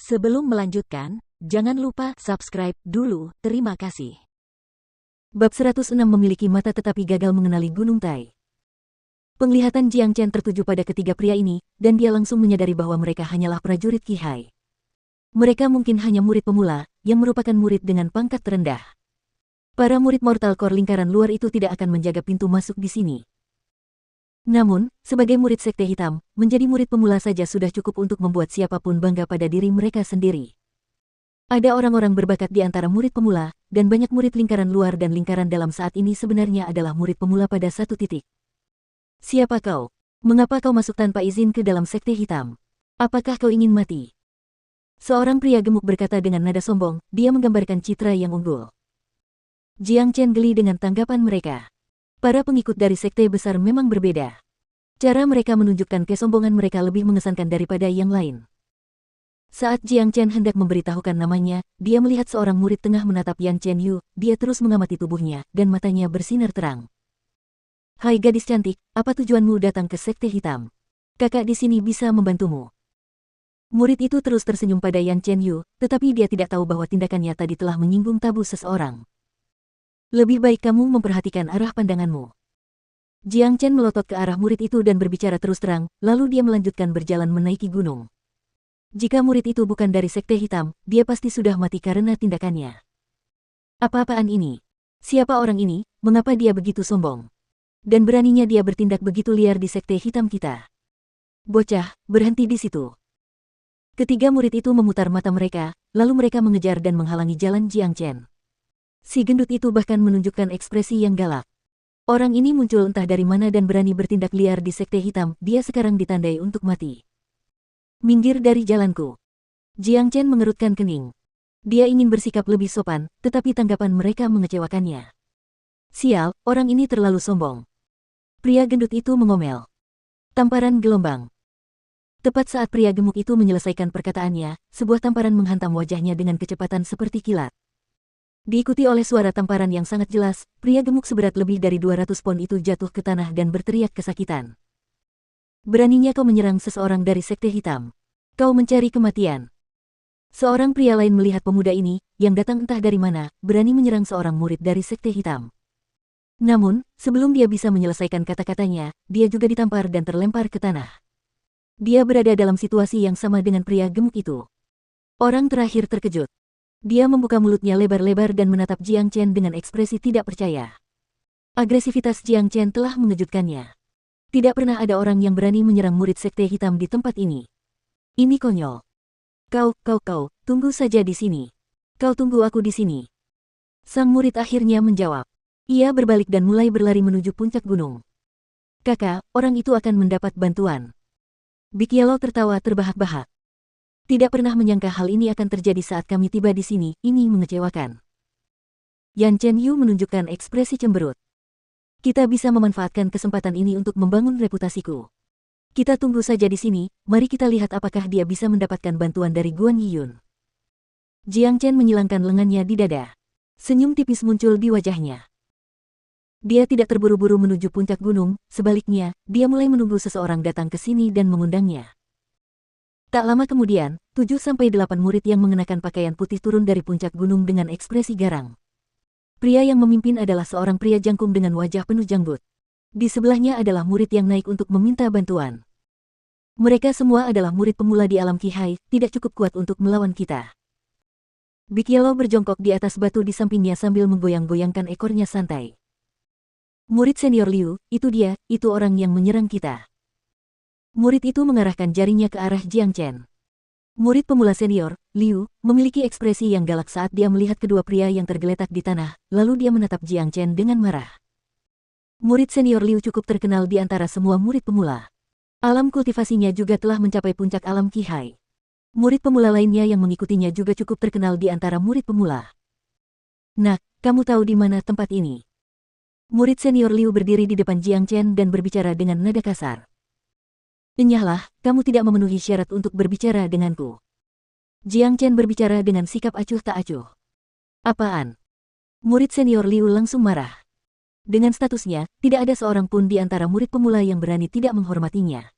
Sebelum melanjutkan, jangan lupa subscribe dulu, terima kasih. Bab 106 memiliki mata tetapi gagal mengenali Gunung Tai. Penglihatan Jiang Chen tertuju pada ketiga pria ini, dan dia langsung menyadari bahwa mereka hanyalah prajurit Qihai. Mereka mungkin hanya murid pemula, yang merupakan murid dengan pangkat terendah. Para murid Mortal Core lingkaran luar itu tidak akan menjaga pintu masuk di sini. Namun, sebagai murid Sekte Hitam, menjadi murid pemula saja sudah cukup untuk membuat siapapun bangga pada diri mereka sendiri. Ada orang-orang berbakat di antara murid pemula, dan banyak murid lingkaran luar dan lingkaran dalam saat ini sebenarnya adalah murid pemula pada satu titik. Siapa kau? Mengapa kau masuk tanpa izin ke dalam Sekte Hitam? Apakah kau ingin mati? Seorang pria gemuk berkata dengan nada sombong, dia menggambarkan citra yang unggul. Jiang Chen geli dengan tanggapan mereka. Para pengikut dari sekte besar memang berbeda. Cara mereka menunjukkan kesombongan mereka lebih mengesankan daripada yang lain. Saat Jiang Chen hendak memberitahukan namanya, dia melihat seorang murid tengah menatap Yan Chen Yu, dia terus mengamati tubuhnya, dan matanya bersinar terang. Hai gadis cantik, apa tujuanmu datang ke Sekte Hitam? Kakak di sini bisa membantumu. Murid itu terus tersenyum pada Yan Chen Yu, tetapi dia tidak tahu bahwa tindakannya tadi telah menyinggung tabu seseorang. Lebih baik kamu memperhatikan arah pandanganmu. Jiang Chen melotot ke arah murid itu dan berbicara terus terang, lalu dia melanjutkan berjalan menaiki gunung. Jika murid itu bukan dari Sekte Hitam, dia pasti sudah mati karena tindakannya. Apa-apaan ini? Siapa orang ini? Mengapa dia begitu sombong? Dan beraninya dia bertindak begitu liar di Sekte Hitam kita? Bocah, berhenti di situ. Ketiga murid itu memutar mata mereka, lalu mereka mengejar dan menghalangi jalan Jiang Chen. Si gendut itu bahkan menunjukkan ekspresi yang galak. Orang ini muncul entah dari mana dan berani bertindak liar di Sekte Hitam, dia sekarang ditandai untuk mati. Minggir dari jalanku. Jiang Chen mengerutkan kening. Dia ingin bersikap lebih sopan, tetapi tanggapan mereka mengecewakannya. Sial, orang ini terlalu sombong. Pria gendut itu mengomel. Tamparan gelombang. Tepat saat pria gemuk itu menyelesaikan perkataannya, sebuah tamparan menghantam wajahnya dengan kecepatan seperti kilat. Diikuti oleh suara tamparan yang sangat jelas, pria gemuk seberat lebih dari 200 pon itu jatuh ke tanah dan berteriak kesakitan. Beraninya kau menyerang seseorang dari Sekte Hitam. Kau mencari kematian. Seorang pria lain melihat pemuda ini, yang datang entah dari mana, berani menyerang seorang murid dari Sekte Hitam. Namun, sebelum dia bisa menyelesaikan kata-katanya, dia juga ditampar dan terlempar ke tanah. Dia berada dalam situasi yang sama dengan pria gemuk itu. Orang terakhir terkejut. Dia membuka mulutnya lebar-lebar dan menatap Jiang Chen dengan ekspresi tidak percaya. Agresivitas Jiang Chen telah mengejutkannya. Tidak pernah ada orang yang berani menyerang murid Sekte Hitam di tempat ini. Ini konyol. Kau, tunggu saja di sini. Kau tunggu aku di sini. Sang murid akhirnya menjawab. Ia berbalik dan mulai berlari menuju puncak gunung. Kakak, orang itu akan mendapat bantuan. Bik Yellow tertawa terbahak-bahak. Tidak pernah menyangka hal ini akan terjadi saat kami tiba di sini, ini mengecewakan. Yan Chen Yu menunjukkan ekspresi cemberut. Kita bisa memanfaatkan kesempatan ini untuk membangun reputasiku. Kita tunggu saja di sini, mari kita lihat apakah dia bisa mendapatkan bantuan dari Guan Yiyun. Jiang Chen menyilangkan lengannya di dada. Senyum tipis muncul di wajahnya. Dia tidak terburu-buru menuju puncak gunung, sebaliknya, dia mulai menunggu seseorang datang ke sini dan mengundangnya. Tak lama kemudian, 7-8 murid yang mengenakan pakaian putih turun dari puncak gunung dengan ekspresi garang. Pria yang memimpin adalah seorang pria jangkung dengan wajah penuh janggut. Di sebelahnya adalah murid yang naik untuk meminta bantuan. Mereka semua adalah murid pemula di alam Qihai, tidak cukup kuat untuk melawan kita. Bik Yellow berjongkok di atas batu di sampingnya sambil menggoyang-goyangkan ekornya santai. Murid senior Liu, itu dia, itu orang yang menyerang kita. Murid itu mengarahkan jarinya ke arah Jiang Chen. Murid pemula senior, Liu, memiliki ekspresi yang galak saat dia melihat kedua pria yang tergeletak di tanah, lalu dia menatap Jiang Chen dengan marah. Murid senior Liu cukup terkenal di antara semua murid pemula. Alam kultivasinya juga telah mencapai puncak alam Qihai. Murid pemula lainnya yang mengikutinya juga cukup terkenal di antara murid pemula. Nak, kamu tahu di mana tempat ini? Murid senior Liu berdiri di depan Jiang Chen dan berbicara dengan nada kasar. Enyahlah, kamu tidak memenuhi syarat untuk berbicara denganku. Jiang Chen berbicara dengan sikap acuh tak acuh. Apaan? Murid senior Liu langsung marah. Dengan statusnya, tidak ada seorang pun di antara murid pemula yang berani tidak menghormatinya.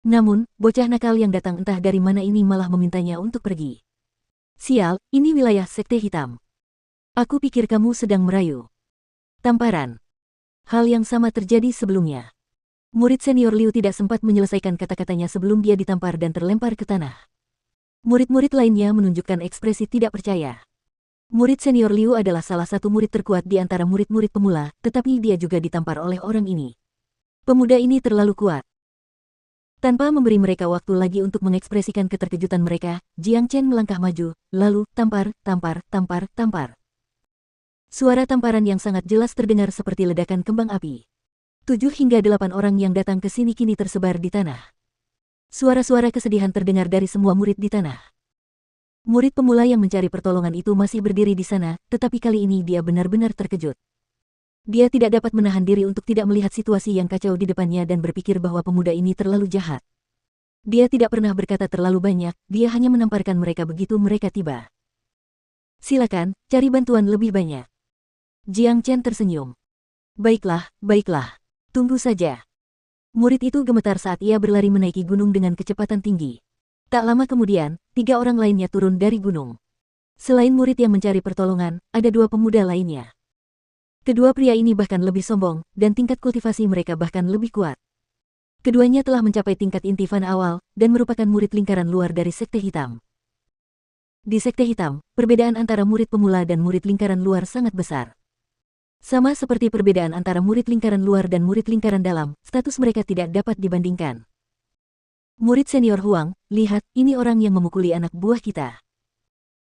Namun, bocah nakal yang datang entah dari mana ini malah memintanya untuk pergi. Sial, ini wilayah Sekte Hitam. Aku pikir kamu sedang merayu. Tamparan. Hal yang sama terjadi sebelumnya. Murid senior Liu tidak sempat menyelesaikan kata-katanya sebelum dia ditampar dan terlempar ke tanah. Murid-murid lainnya menunjukkan ekspresi tidak percaya. Murid senior Liu adalah salah satu murid terkuat di antara murid-murid pemula, tetapi dia juga ditampar oleh orang ini. Pemuda ini terlalu kuat. Tanpa memberi mereka waktu lagi untuk mengekspresikan keterkejutan mereka, Jiang Chen melangkah maju, lalu tampar, tampar, tampar, tampar. Suara tamparan yang sangat jelas terdengar seperti ledakan kembang api. 7 hingga 8 orang yang datang ke sini kini tersebar di tanah. Suara-suara kesedihan terdengar dari semua murid di tanah. Murid pemula yang mencari pertolongan itu masih berdiri di sana, tetapi kali ini dia benar-benar terkejut. Dia tidak dapat menahan diri untuk tidak melihat situasi yang kacau di depannya dan berpikir bahwa pemuda ini terlalu jahat. Dia tidak pernah berkata terlalu banyak, dia hanya menamparkan mereka begitu mereka tiba. Silakan, cari bantuan lebih banyak. Jiang Chen tersenyum. Baiklah, baiklah. Tunggu saja. Murid itu gemetar saat ia berlari menaiki gunung dengan kecepatan tinggi. Tak lama kemudian, 3 orang lainnya turun dari gunung. Selain murid yang mencari pertolongan, ada 2 pemuda lainnya. Kedua pria ini bahkan lebih sombong, dan tingkat kultivasi mereka bahkan lebih kuat. Keduanya telah mencapai tingkat inti fana awal, dan merupakan murid lingkaran luar dari Sekte Hitam. Di Sekte Hitam, perbedaan antara murid pemula dan murid lingkaran luar sangat besar. Sama seperti perbedaan antara murid lingkaran luar dan murid lingkaran dalam, status mereka tidak dapat dibandingkan. Murid senior Huang, lihat, ini orang yang memukuli anak buah kita.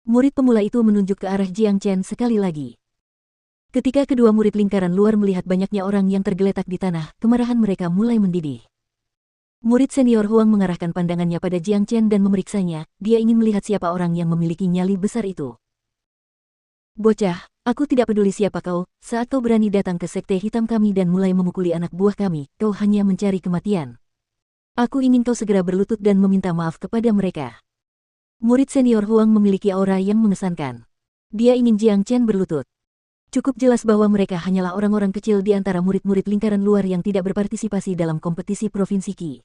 Murid pemula itu menunjuk ke arah Jiang Chen sekali lagi. Ketika kedua murid lingkaran luar melihat banyaknya orang yang tergeletak di tanah, kemarahan mereka mulai mendidih. Murid senior Huang mengarahkan pandangannya pada Jiang Chen dan memeriksanya, dia ingin melihat siapa orang yang memiliki nyali besar itu. Bocah, aku tidak peduli siapa kau, saat kau berani datang ke Sekte Hitam kami dan mulai memukuli anak buah kami, kau hanya mencari kematian. Aku ingin kau segera berlutut dan meminta maaf kepada mereka. Murid senior Huang memiliki aura yang mengesankan. Dia ingin Jiang Chen berlutut. Cukup jelas bahwa mereka hanyalah orang-orang kecil di antara murid-murid lingkaran luar yang tidak berpartisipasi dalam kompetisi Provinsi Qi.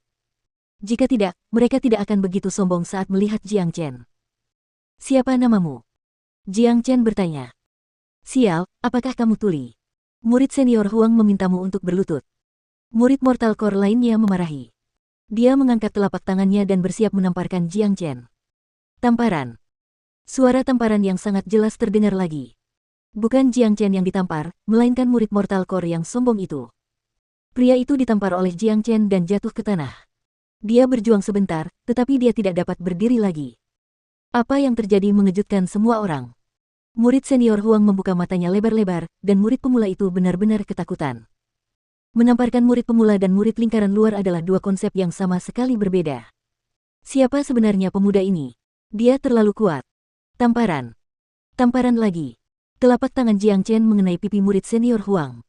Jika tidak, mereka tidak akan begitu sombong saat melihat Jiang Chen. Siapa namamu? Jiang Chen bertanya. Sial, apakah kamu tuli? Murid senior Huang memintamu untuk berlutut. Murid Mortal Core lainnya memarahi. Dia mengangkat telapak tangannya dan bersiap menamparkan Jiang Chen. Tamparan. Suara tamparan yang sangat jelas terdengar lagi. Bukan Jiang Chen yang ditampar, melainkan murid Mortal Core yang sombong itu. Pria itu ditampar oleh Jiang Chen dan jatuh ke tanah. Dia berjuang sebentar, tetapi dia tidak dapat berdiri lagi. Apa yang terjadi mengejutkan semua orang. Murid senior Huang membuka matanya lebar-lebar, dan murid pemula itu benar-benar ketakutan. Menamparkan murid pemula dan murid lingkaran luar adalah 2 konsep yang sama sekali berbeda. Siapa sebenarnya pemuda ini? Dia terlalu kuat. Tamparan. Tamparan lagi. Telapak tangan Jiang Chen mengenai pipi murid senior Huang.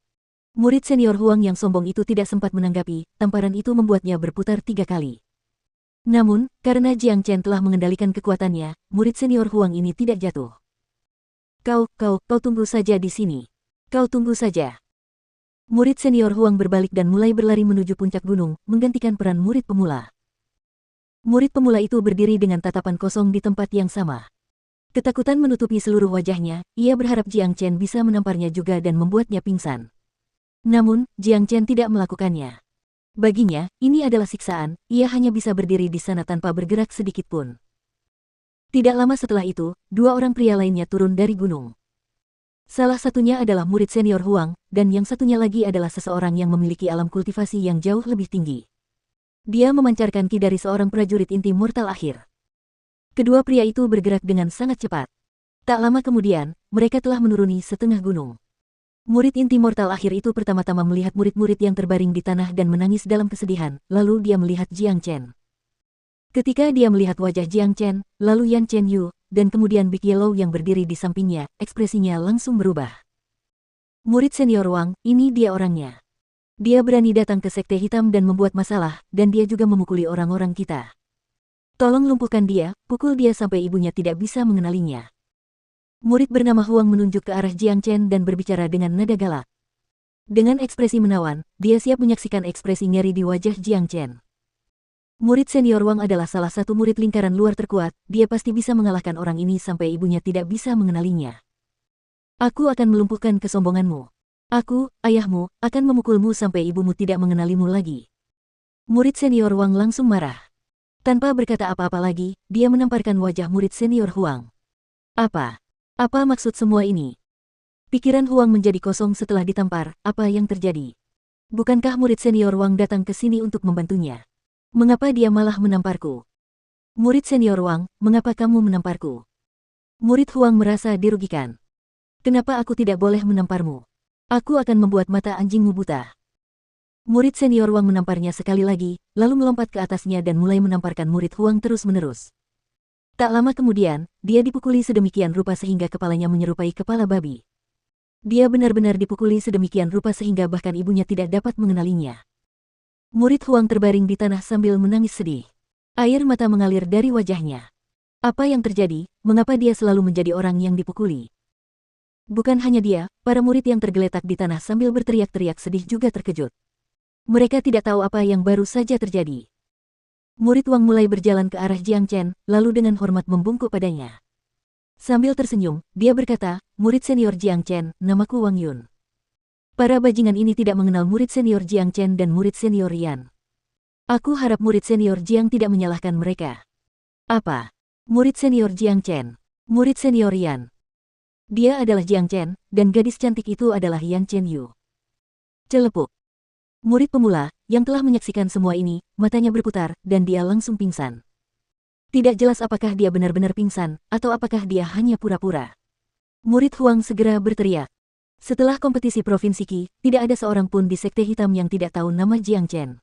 Murid senior Huang yang sombong itu tidak sempat menanggapi, tamparan itu membuatnya berputar 3 kali. Namun, karena Jiang Chen telah mengendalikan kekuatannya, murid senior Huang ini tidak jatuh. Kau tunggu saja di sini. Kau tunggu saja. Murid senior Huang berbalik dan mulai berlari menuju puncak gunung, menggantikan peran murid pemula. Murid pemula itu berdiri dengan tatapan kosong di tempat yang sama. Ketakutan menutupi seluruh wajahnya, ia berharap Jiang Chen bisa menamparnya juga dan membuatnya pingsan. Namun, Jiang Chen tidak melakukannya. Baginya, ini adalah siksaan, ia hanya bisa berdiri di sana tanpa bergerak sedikit pun. Tidak lama setelah itu, 2 orang pria lainnya turun dari gunung. Salah satunya adalah murid senior Huang, dan yang satunya lagi adalah seseorang yang memiliki alam kultivasi yang jauh lebih tinggi. Dia memancarkan ki dari seorang prajurit inti mortal akhir. Kedua pria itu bergerak dengan sangat cepat. Tak lama kemudian, mereka telah menuruni setengah gunung. Murid inti mortal akhir itu pertama-tama melihat murid-murid yang terbaring di tanah dan menangis dalam kesedihan, lalu dia melihat Jiang Chen. Ketika dia melihat wajah Jiang Chen, lalu Yan Chen Yu, dan kemudian Big Yellow yang berdiri di sampingnya, ekspresinya langsung berubah. Murid senior Wang, ini dia orangnya. Dia berani datang ke Sekte Hitam dan membuat masalah, dan dia juga memukuli orang-orang kita. Tolong lumpuhkan dia, pukul dia sampai ibunya tidak bisa mengenalinya. Murid bernama Huang menunjuk ke arah Jiang Chen dan berbicara dengan nada galak. Dengan ekspresi menawan, dia siap menyaksikan ekspresi ngeri di wajah Jiang Chen. Murid senior Wang adalah salah satu murid lingkaran luar terkuat, dia pasti bisa mengalahkan orang ini sampai ibunya tidak bisa mengenalinya. Aku akan melumpuhkan kesombonganmu. Aku, ayahmu, akan memukulmu sampai ibumu tidak mengenalimu lagi. Murid senior Wang langsung marah. Tanpa berkata apa-apa lagi, dia menamparkan wajah murid senior Huang. Apa? Apa maksud semua ini? Pikiran Huang menjadi kosong setelah ditampar, apa yang terjadi? Bukankah murid senior Wang datang ke sini untuk membantunya? Mengapa dia malah menamparku? Murid senior Wang, mengapa kamu menamparku? Murid Huang merasa dirugikan. Kenapa aku tidak boleh menamparmu? Aku akan membuat mata anjingmu buta. Murid senior Wang menamparnya sekali lagi, lalu melompat ke atasnya dan mulai menamparkan murid Huang terus-menerus. Tak lama kemudian, dia dipukuli sedemikian rupa sehingga kepalanya menyerupai kepala babi. Dia benar-benar dipukuli sedemikian rupa sehingga bahkan ibunya tidak dapat mengenalinya. Murid Huang terbaring di tanah sambil menangis sedih. Air mata mengalir dari wajahnya. Apa yang terjadi? Mengapa dia selalu menjadi orang yang dipukuli? Bukan hanya dia, para murid yang tergeletak di tanah sambil berteriak-teriak sedih juga terkejut. Mereka tidak tahu apa yang baru saja terjadi. Murid Wang mulai berjalan ke arah Jiang Chen, lalu dengan hormat membungkuk padanya. Sambil tersenyum, dia berkata, "Murid senior Jiang Chen, namaku Wang Yun." Para bajingan ini tidak mengenal murid senior Jiang Chen dan murid senior Yan. Aku harap murid senior Jiang tidak menyalahkan mereka. Apa? Murid senior Jiang Chen. Murid senior Yan. Dia adalah Jiang Chen, dan gadis cantik itu adalah Yan Chen Yu. Celepuk. Murid pemula, yang telah menyaksikan semua ini, matanya berputar, dan dia langsung pingsan. Tidak jelas apakah dia benar-benar pingsan, atau apakah dia hanya pura-pura. Murid Huang segera berteriak. Setelah kompetisi Provinsi Qi, tidak ada seorang pun di Sekte Hitam yang tidak tahu nama Jiang Chen.